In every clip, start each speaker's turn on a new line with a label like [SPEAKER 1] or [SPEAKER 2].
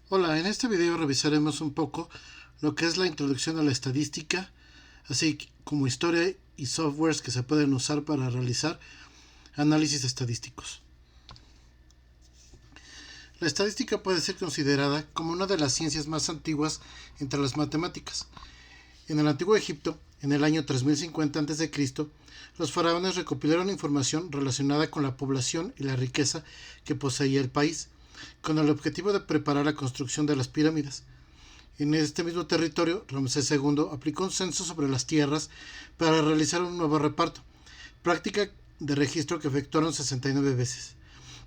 [SPEAKER 1] Hola, en este video revisaremos un poco lo que es la introducción a la estadística, así como historia y softwares que se pueden usar para realizar análisis estadísticos. La estadística puede ser considerada como una de las ciencias más antiguas entre las matemáticas. En el antiguo Egipto, en el año 3050 a.C., los faraones recopilaron información relacionada con la población y la riqueza que poseía el país, con el objetivo de preparar la construcción de las pirámides. En este mismo territorio, Ramsés II aplicó un censo sobre las tierras para realizar un nuevo reparto, práctica de registro que efectuaron 69 veces,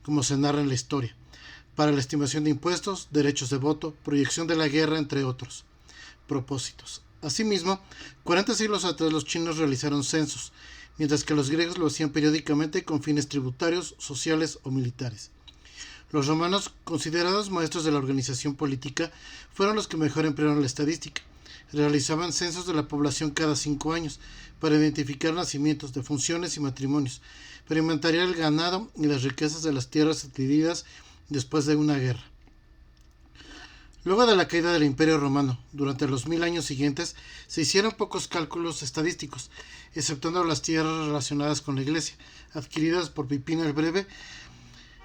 [SPEAKER 1] como se narra en la historia, para la estimación de impuestos, derechos de voto, proyección de la guerra, entre otros propósitos. Asimismo, 40 siglos atrás los chinos realizaron censos, mientras que los griegos lo hacían periódicamente con fines tributarios, sociales o militares. Los romanos, considerados maestros de la organización política, fueron los que mejor emplearon la estadística. Realizaban censos de la población cada 5 años para identificar nacimientos, defunciones y matrimonios, para inventariar el ganado y las riquezas de las tierras adquiridas después de una guerra. Luego de la caída del Imperio Romano, durante los 1000 años siguientes, se hicieron pocos cálculos estadísticos, exceptuando las tierras relacionadas con la Iglesia, adquiridas por Pipino el Breve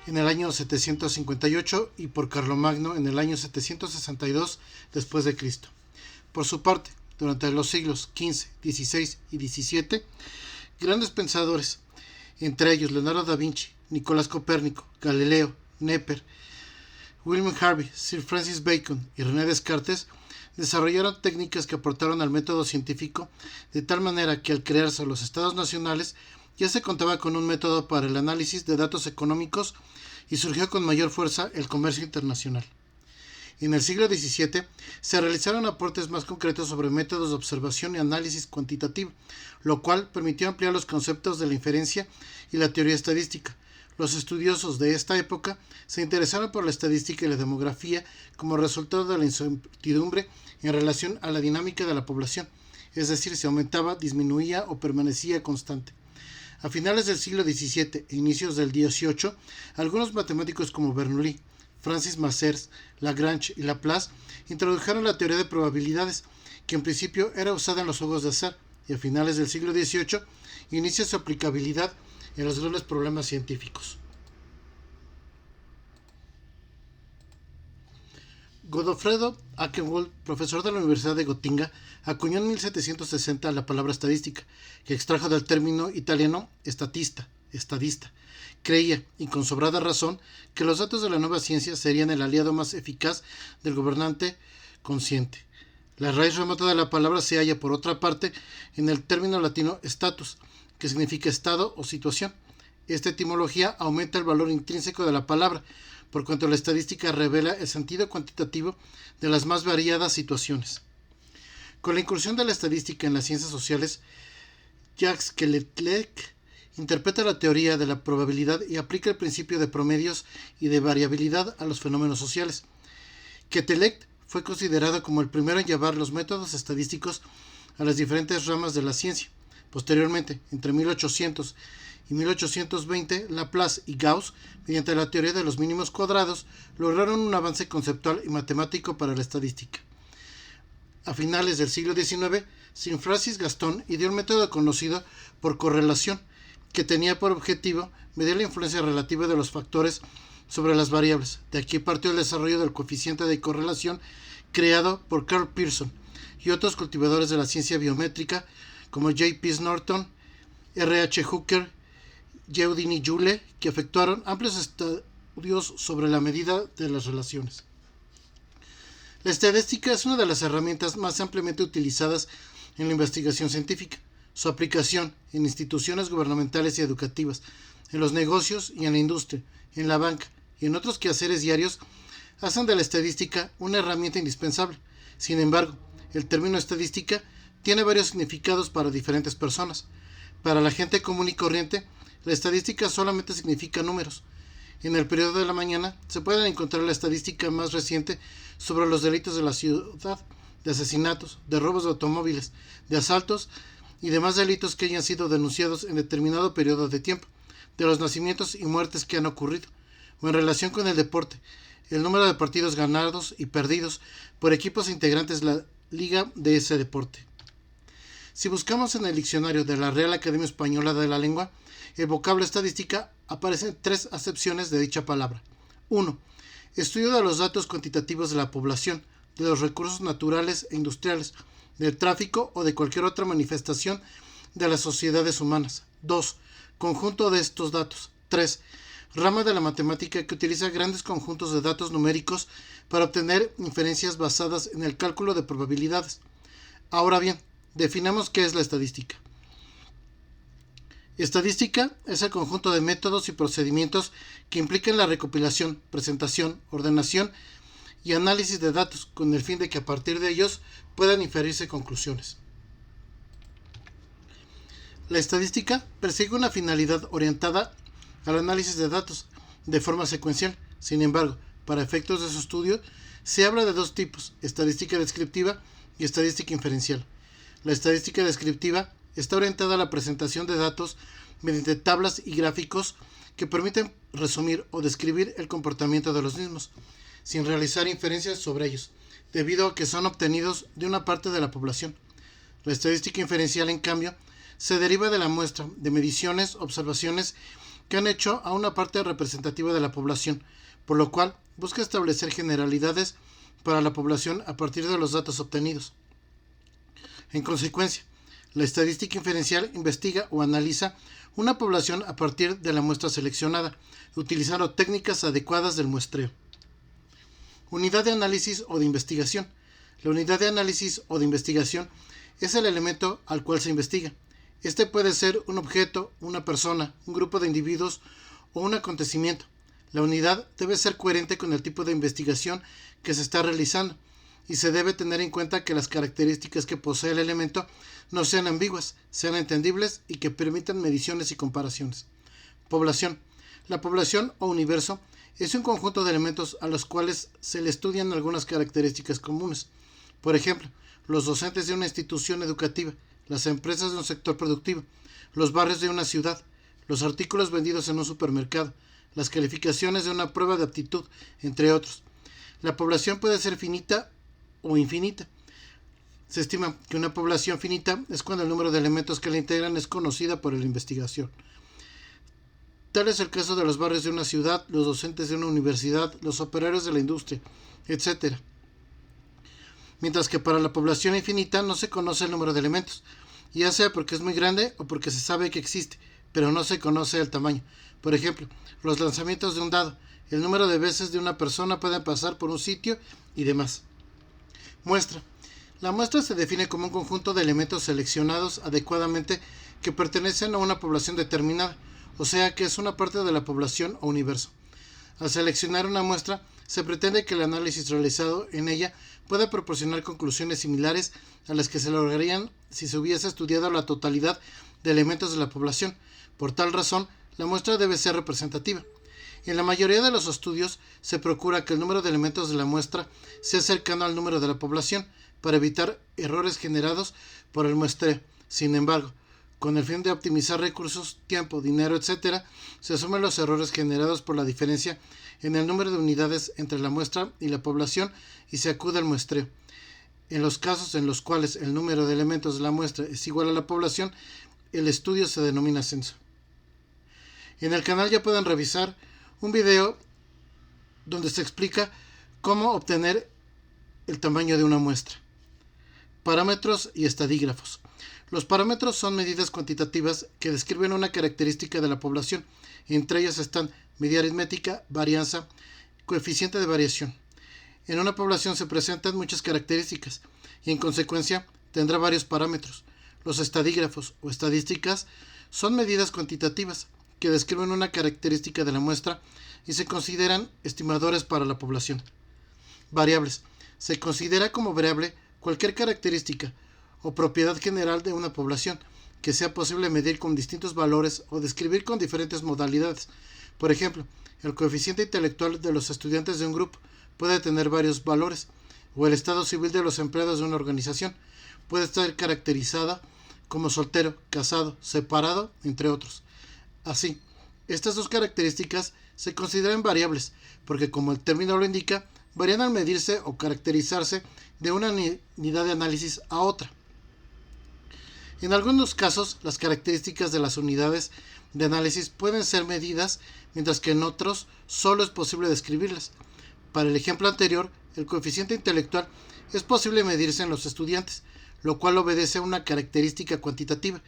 [SPEAKER 1] en el año 758 y por Carlomagno en el año 762 después de Cristo. Por su parte, durante los siglos XV, XVI y XVII, grandes pensadores, entre ellos Leonardo da Vinci, Nicolás Copérnico, Galileo, Neper, William Harvey, Sir Francis Bacon y René Descartes, desarrollaron técnicas que aportaron al método científico de tal manera que al crearse los estados nacionales ya se contaba con un método para el análisis de datos económicos y surgió con mayor fuerza el comercio internacional. En el siglo XVII se realizaron aportes más concretos sobre métodos de observación y análisis cuantitativo, lo cual permitió ampliar los conceptos de la inferencia y la teoría estadística. Los estudiosos de esta época se interesaron por la estadística y la demografía como resultado de la incertidumbre en relación a la dinámica de la población, es decir, si aumentaba, disminuía o permanecía constante. A finales del siglo XVII e inicios del XVIII, algunos matemáticos como Bernoulli, Francis Mazers, Lagrange y Laplace introdujeron la teoría de probabilidades, que en principio era usada en los juegos de azar, y a finales del siglo XVIII inicia su aplicabilidad en los grandes problemas científicos. Godofredo Achenwald, profesor de la Universidad de Gotinga, acuñó en 1760 la palabra estadística, que extrajo del término italiano statista, estadista. Creía, y con sobrada razón, que los datos de la nueva ciencia serían el aliado más eficaz del gobernante consciente. La raíz remota de la palabra se halla, por otra parte, en el término latino status, que significa estado o situación. Esta etimología aumenta el valor intrínseco de la palabra, por cuanto la estadística revela el sentido cuantitativo de las más variadas situaciones. Con la incursión de la estadística en las ciencias sociales, Jacques Quetelet interpreta la teoría de la probabilidad y aplica el principio de promedios y de variabilidad a los fenómenos sociales. Quetelet fue considerado como el primero en llevar los métodos estadísticos a las diferentes ramas de la ciencia. Posteriormente, entre 1800 y 1820, Laplace y Gauss, mediante la teoría de los mínimos cuadrados, lograron un avance conceptual y matemático para la estadística. A finales del siglo XIX, Sir Francis Galton ideó un método conocido por correlación, que tenía por objetivo medir la influencia relativa de los factores sobre las variables. De aquí partió el desarrollo del coeficiente de correlación creado por Karl Pearson y otros cultivadores de la ciencia biométrica como J. P. Norton, R. H. Hooker, Eugene Joule, que efectuaron amplios estudios sobre la medida de las relaciones. La estadística es una de las herramientas más ampliamente utilizadas en la investigación científica. Su aplicación en instituciones gubernamentales y educativas, en los negocios y en la industria, en la banca y en otros quehaceres diarios hacen de la estadística una herramienta indispensable. Sin embargo, el término estadística tiene varios significados para diferentes personas. Para la gente común y corriente, la estadística solamente significa números. En el periodo de la mañana se puede encontrar la estadística más reciente sobre los delitos de la ciudad, de asesinatos, de robos de automóviles, de asaltos y demás delitos que hayan sido denunciados en determinado periodo de tiempo, de los nacimientos y muertes que han ocurrido, o en relación con el deporte, el número de partidos ganados y perdidos por equipos integrantes de la liga de ese deporte. Si buscamos en el diccionario de la Real Academia Española de la Lengua, el vocablo estadística aparecen 3 acepciones de dicha palabra. 1. Estudio de los datos cuantitativos de la población, de los recursos naturales e industriales, del tráfico o de cualquier otra manifestación de las sociedades humanas. 2. Conjunto de estos datos. 3. Rama de la matemática que utiliza grandes conjuntos de datos numéricos para obtener inferencias basadas en el cálculo de probabilidades. Ahora bien, definamos qué es la estadística. Estadística es el conjunto de métodos y procedimientos que implican la recopilación, presentación, ordenación y análisis de datos con el fin de que a partir de ellos puedan inferirse conclusiones. La estadística persigue una finalidad orientada al análisis de datos de forma secuencial. Sin embargo, para efectos de su estudio, se habla de 2 tipos: estadística descriptiva y estadística inferencial. La estadística descriptiva está orientada a la presentación de datos mediante tablas y gráficos que permiten resumir o describir el comportamiento de los mismos, sin realizar inferencias sobre ellos, debido a que son obtenidos de una parte de la población. La estadística inferencial, en cambio, se deriva de la muestra de mediciones, observaciones que han hecho a una parte representativa de la población, por lo cual busca establecer generalidades para la población a partir de los datos obtenidos. En consecuencia, la estadística inferencial investiga o analiza una población a partir de la muestra seleccionada, utilizando técnicas adecuadas del muestreo. Unidad de análisis o de investigación. La unidad de análisis o de investigación es el elemento al cual se investiga. Este puede ser un objeto, una persona, un grupo de individuos o un acontecimiento. La unidad debe ser coherente con el tipo de investigación que se está realizando y se debe tener en cuenta que las características que posee el elemento no sean ambiguas, sean entendibles y que permitan mediciones y comparaciones. Población. La población o universo es un conjunto de elementos a los cuales se le estudian algunas características comunes. Por ejemplo, los docentes de una institución educativa, las empresas de un sector productivo, los barrios de una ciudad, los artículos vendidos en un supermercado, las calificaciones de una prueba de aptitud, entre otros. La población puede ser finita o infinita. Se estima que una población finita es cuando el número de elementos que la integran es conocida por la investigación. Tal es el caso de los barrios de una ciudad, los docentes de una universidad, los operarios de la industria, etc. Mientras que para la población infinita no se conoce el número de elementos, ya sea porque es muy grande o porque se sabe que existe, pero no se conoce el tamaño. Por ejemplo, los lanzamientos de un dado, el número de veces de una persona puede pasar por un sitio y demás. Muestra. La muestra se define como un conjunto de elementos seleccionados adecuadamente que pertenecen a una población determinada, o sea que es una parte de la población o universo. Al seleccionar una muestra, se pretende que el análisis realizado en ella pueda proporcionar conclusiones similares a las que se lograrían si se hubiese estudiado la totalidad de elementos de la población. Por tal razón, la muestra debe ser representativa. En la mayoría de los estudios se procura que el número de elementos de la muestra sea cercano al número de la población para evitar errores generados por el muestreo. Sin embargo, con el fin de optimizar recursos, tiempo, dinero, etc., se asumen los errores generados por la diferencia en el número de unidades entre la muestra y la población y se acude al muestreo. En los casos en los cuales el número de elementos de la muestra es igual a la población, el estudio se denomina censo. En el canal ya pueden revisar un video donde se explica cómo obtener el tamaño de una muestra. Parámetros y estadígrafos. Los parámetros son medidas cuantitativas que describen una característica de la población. Entre ellas están medida aritmética, varianza, coeficiente de variación. En una población se presentan muchas características y en consecuencia tendrá varios parámetros. Los estadígrafos o estadísticas son medidas cuantitativas que describen una característica de la muestra y se consideran estimadores para la población. Variables. Se considera como variable cualquier característica o propiedad general de una población que sea posible medir con distintos valores o describir con diferentes modalidades. Por ejemplo, el coeficiente intelectual de los estudiantes de un grupo puede tener varios valores, o el estado civil de los empleados de una organización puede estar caracterizada como soltero, casado, separado, entre otros. Así, Estas dos características se consideran variables, porque como el término lo indica, varían al medirse o caracterizarse de una unidad de análisis a otra. En algunos casos, las características de las unidades de análisis pueden ser medidas, mientras que en otros solo es posible describirlas. Para el ejemplo anterior, el coeficiente intelectual es posible medirse en los estudiantes, lo cual obedece a una característica cuantitativa,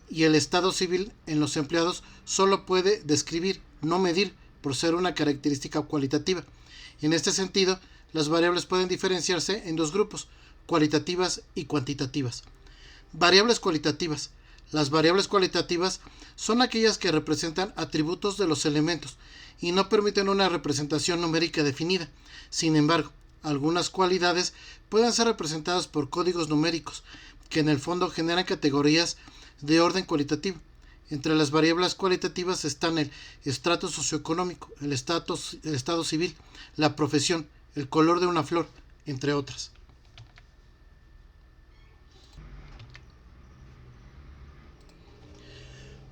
[SPEAKER 1] y el estado civil en los empleados solo puede describir, no medir, por ser una característica cualitativa. En este sentido, las variables pueden diferenciarse en dos grupos, cualitativas y cuantitativas. Variables cualitativas. Las variables cualitativas son aquellas que representan atributos de los elementos y no permiten una representación numérica definida. Sin embargo, algunas cualidades pueden ser representadas por códigos numéricos, que en el fondo generan categorías de orden cualitativo. Entre las variables cualitativas están el estrato socioeconómico, el estado civil, la profesión, el color de una flor, entre otras.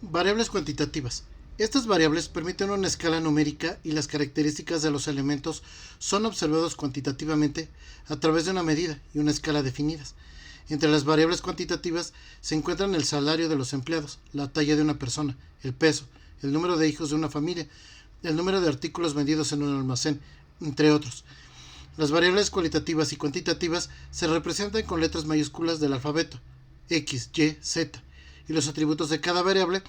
[SPEAKER 1] Variables cuantitativas. Estas variables permiten una escala numérica y las características de los elementos son observados cuantitativamente a través de una medida y una escala definidas. Entre las variables cuantitativas se encuentran el salario de los empleados, la talla de una persona, el peso, el número de hijos de una familia, el número de artículos vendidos en un almacén, entre otros. Las variables cualitativas y cuantitativas se representan con letras mayúsculas del alfabeto, X, Y, Z, y los atributos de cada variable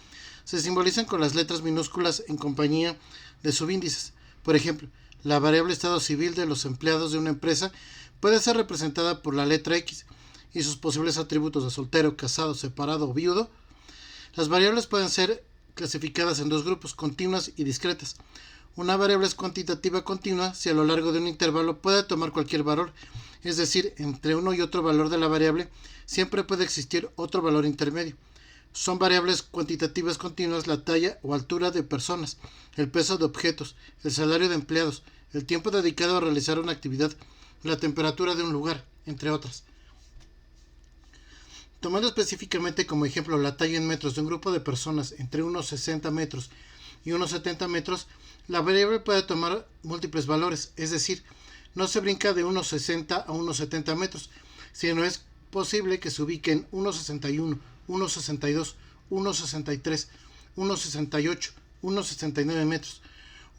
[SPEAKER 1] se simbolizan con las letras minúsculas en compañía de subíndices. Por ejemplo, la variable estado civil de los empleados de una empresa puede ser representada por la letra X y sus posibles atributos de soltero, casado, separado o viudo. Las variables pueden ser clasificadas en dos grupos, continuas y discretas. Una variable es cuantitativa continua si a lo largo de un intervalo puede tomar cualquier valor, es decir, entre uno y otro valor de la variable siempre puede existir otro valor intermedio. Son variables cuantitativas continuas la talla o altura de personas, el peso de objetos, el salario de empleados, el tiempo dedicado a realizar una actividad, la temperatura de un lugar, entre otras. Tomando específicamente como ejemplo la talla en metros de un grupo de personas entre unos 60 metros y unos 70 metros, la variable puede tomar múltiples valores, es decir, no se brinca de unos 60 a unos 70 metros, sino es posible que se ubique en 1,61, 1,62, 1,63, 1,68, 1,69 metros.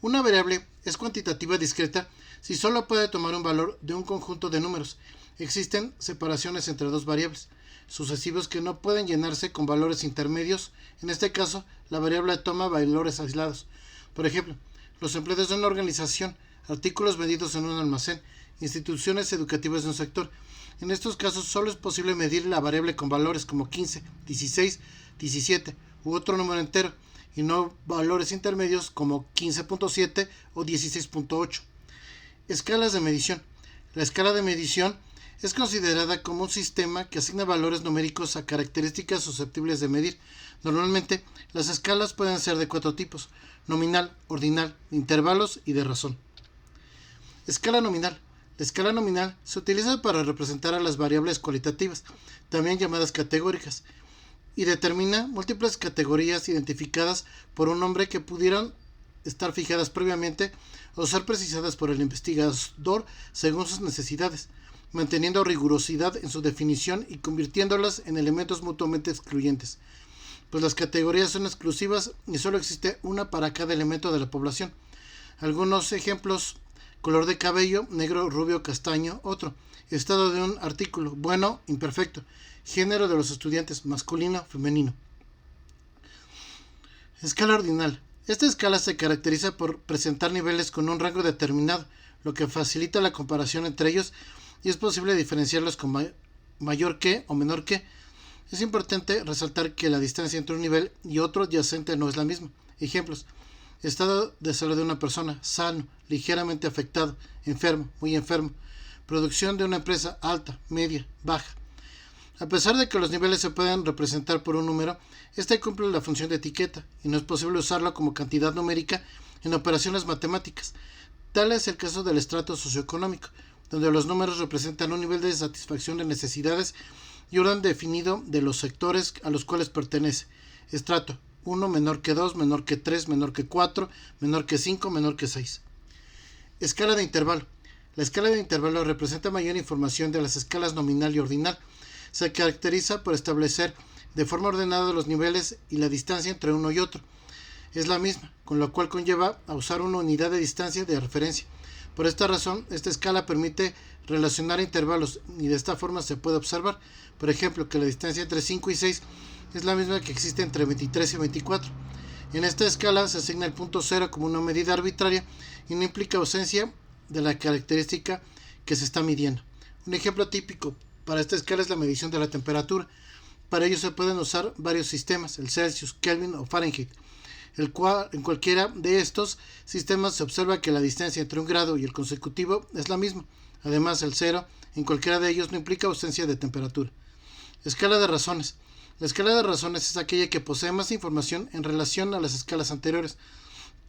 [SPEAKER 1] Una variable es cuantitativa discreta si solo puede tomar un valor de un conjunto de números. Existen separaciones entre dos variables sucesivos que no pueden llenarse con valores intermedios. En este caso, la variable toma valores aislados. Por ejemplo, los empleados de una organización, artículos vendidos en un almacén, instituciones educativas de un sector. En estos casos solo es posible medir la variable con valores como 15, 16, 17 u otro número entero y no valores intermedios como 15.7 o 16.8. Escalas de medición. La escala de medición es considerada como un sistema que asigna valores numéricos a características susceptibles de medir. Normalmente, las escalas pueden ser de cuatro tipos: nominal, ordinal, de intervalos y de razón. Escala nominal. La escala nominal se utiliza para representar a las variables cualitativas, también llamadas categóricas, y determina múltiples categorías identificadas por un nombre que pudieran estar fijadas previamente o ser precisadas por el investigador según sus necesidades, manteniendo rigurosidad en su definición y convirtiéndolas en elementos mutuamente excluyentes, pues las categorías son exclusivas y solo existe una para cada elemento de la población. Algunos ejemplos: color de cabello, negro, rubio, castaño. Otro: estado de un artículo, bueno, imperfecto. Género de los estudiantes, masculino, femenino. Escala ordinal. Esta escala se caracteriza por presentar niveles con un rango determinado, lo que facilita la comparación entre ellos y es posible diferenciarlos con mayor que o menor que. Es importante resaltar que la distancia entre un nivel y otro adyacente no es la misma. Ejemplos: estado de salud de una persona, sano, ligeramente afectado, enfermo, muy enfermo. Producción de una empresa, alta, media, baja. A pesar de que los niveles se pueden representar por un número, este cumple la función de etiqueta y no es posible usarlo como cantidad numérica en operaciones matemáticas. Tal es el caso del estrato socioeconómico, donde los números representan un nivel de satisfacción de necesidades y orden definido de los sectores a los cuales pertenece. Estrato: 1 menor que 2, menor que 3, menor que 4, menor que 5, menor que 6. Escala de intervalo. La escala de intervalo representa mayor información de las escalas nominal y ordinal. Se caracteriza por establecer de forma ordenada los niveles y la distancia entre uno y otro. Es la misma, con lo cual conlleva a usar una unidad de distancia de referencia. Por esta razón, esta escala permite relacionar intervalos y de esta forma se puede observar, por ejemplo, que la distancia entre 5 y 6 es la misma que existe entre 23 y 24. En esta escala se asigna el punto 0 como una medida arbitraria y no implica ausencia de la característica que se está midiendo. Un ejemplo típico para esta escala es la medición de la temperatura. Para ello se pueden usar varios sistemas, el Celsius, Kelvin o Fahrenheit, el cual en cualquiera de estos sistemas se observa que la distancia entre un grado y el consecutivo es la misma. Además, el 0 en cualquiera de ellos no implica ausencia de temperatura. Escala de razones. La escala de razones es aquella que posee más información en relación a las escalas anteriores.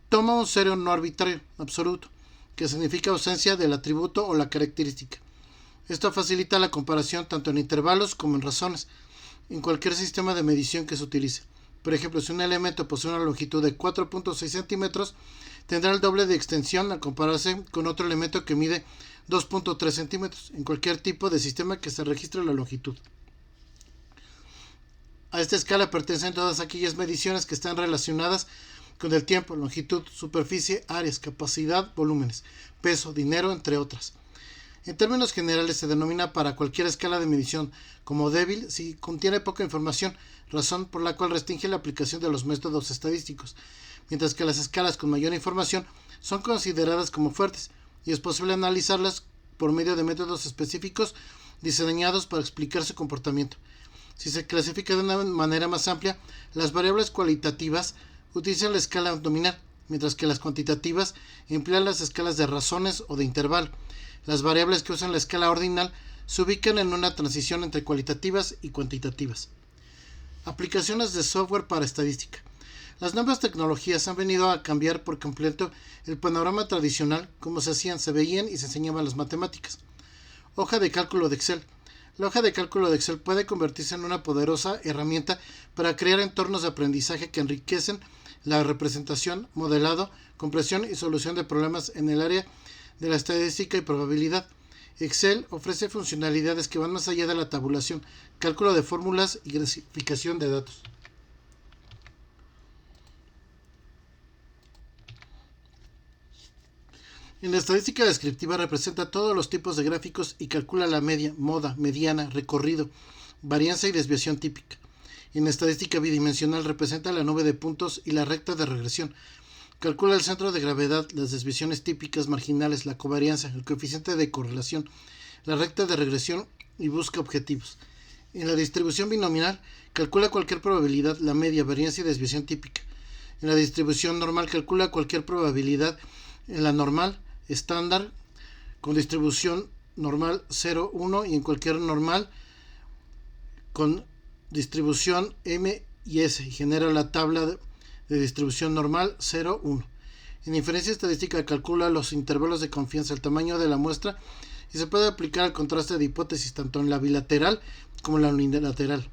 [SPEAKER 1] Toma un 0 no arbitrario, absoluto, que significa ausencia del atributo o la característica. Esto facilita la comparación tanto en intervalos como en razones, en cualquier sistema de medición que se utilice. Por ejemplo, si un elemento posee una longitud de 4.6 centímetros, tendrá el doble de extensión al compararse con otro elemento que mide 2.3 centímetros, en cualquier tipo de sistema que se registre la longitud. A esta escala pertenecen todas aquellas mediciones que están relacionadas con el tiempo, longitud, superficie, áreas, capacidad, volúmenes, peso, dinero, entre otras. En términos generales se denomina para cualquier escala de medición como débil si contiene poca información, razón por la cual restringe la aplicación de los métodos estadísticos, mientras que las escalas con mayor información son consideradas como fuertes y es posible analizarlas por medio de métodos específicos diseñados para explicar su comportamiento. Si se clasifica de una manera más amplia, las variables cualitativas utilizan la escala nominal, mientras que las cuantitativas emplean las escalas de razones o de intervalo. Las variables que usan la escala ordinal se ubican en una transición entre cualitativas y cuantitativas. Aplicaciones de software para estadística. Las nuevas tecnologías han venido a cambiar por completo el panorama tradicional, como se veían y se enseñaban las matemáticas. Hoja de cálculo de Excel. La hoja de cálculo de Excel puede convertirse en una poderosa herramienta para crear entornos de aprendizaje que enriquecen la representación, modelado, compresión y solución de problemas en el área de la estadística y probabilidad. Excel ofrece funcionalidades que van más allá de la tabulación, cálculo de fórmulas y graficación de datos. En la estadística descriptiva representa todos los tipos de gráficos y calcula la media, moda, mediana, recorrido, varianza y desviación típica. En la estadística bidimensional representa la nube de puntos y la recta de regresión. Calcula el centro de gravedad, las desviaciones típicas marginales, la covarianza, el coeficiente de correlación, la recta de regresión y busca objetivos. En la distribución binomial calcula cualquier probabilidad, la media, varianza y desviación típica. En la distribución normal calcula cualquier probabilidad, en la normal, estándar, con distribución normal 0, 1 y en cualquier normal con distribución M y S y genera la tabla de distribución normal 0, 1. En inferencia estadística calcula los intervalos de confianza, el tamaño de la muestra y se puede aplicar el contraste de hipótesis tanto en la bilateral como en la unilateral.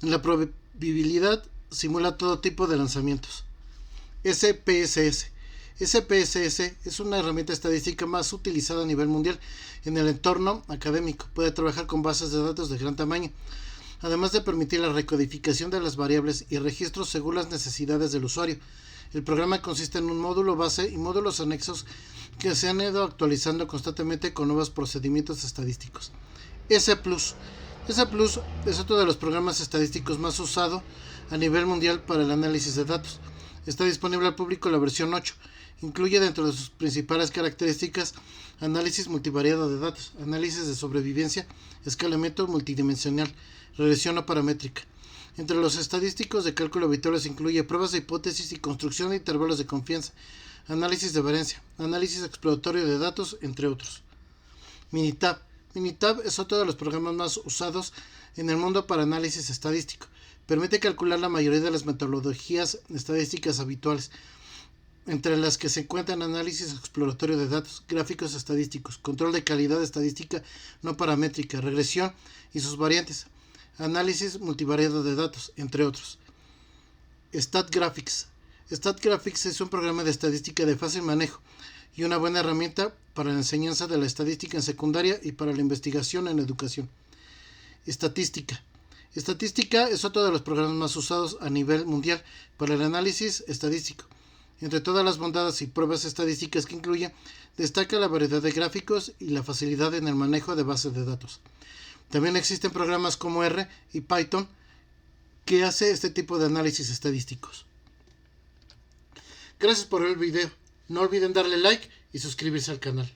[SPEAKER 1] En la probabilidad simula todo tipo de lanzamientos. SPSS. SPSS es una herramienta estadística más utilizada a nivel mundial en el entorno académico. Puede trabajar con bases de datos de gran tamaño, además de permitir la recodificación de las variables y registros según las necesidades del usuario. El programa consiste en un módulo base y módulos anexos que se han ido actualizando constantemente con nuevos procedimientos estadísticos. S+. S+ es otro de los programas estadísticos más usados a nivel mundial para el análisis de datos. Está disponible al público la versión 8. Incluye dentro de sus principales características análisis multivariado de datos, análisis de sobrevivencia, escalamiento multidimensional, regresión no paramétrica. Entre los estadísticos de cálculo habituales incluye pruebas de hipótesis y construcción de intervalos de confianza, análisis de variancia, análisis exploratorio de datos, entre otros. Minitab. Minitab es otro de los programas más usados en el mundo para análisis estadístico. Permite calcular la mayoría de las metodologías estadísticas habituales, entre las que se encuentran análisis exploratorio de datos, gráficos estadísticos, control de calidad estadística no paramétrica, regresión y sus variantes, análisis multivariado de datos, entre otros. StatGraphics. StatGraphics es un programa de estadística de fácil manejo y una buena herramienta para la enseñanza de la estadística en secundaria y para la investigación en educación. Estadística. Estadística es otro de los programas más usados a nivel mundial para el análisis estadístico. Entre todas las bondades y pruebas estadísticas que incluye, destaca la variedad de gráficos y la facilidad en el manejo de bases de datos. También existen programas como R y Python que hace este tipo de análisis estadísticos. Gracias por ver el video. No olviden darle like y suscribirse al canal.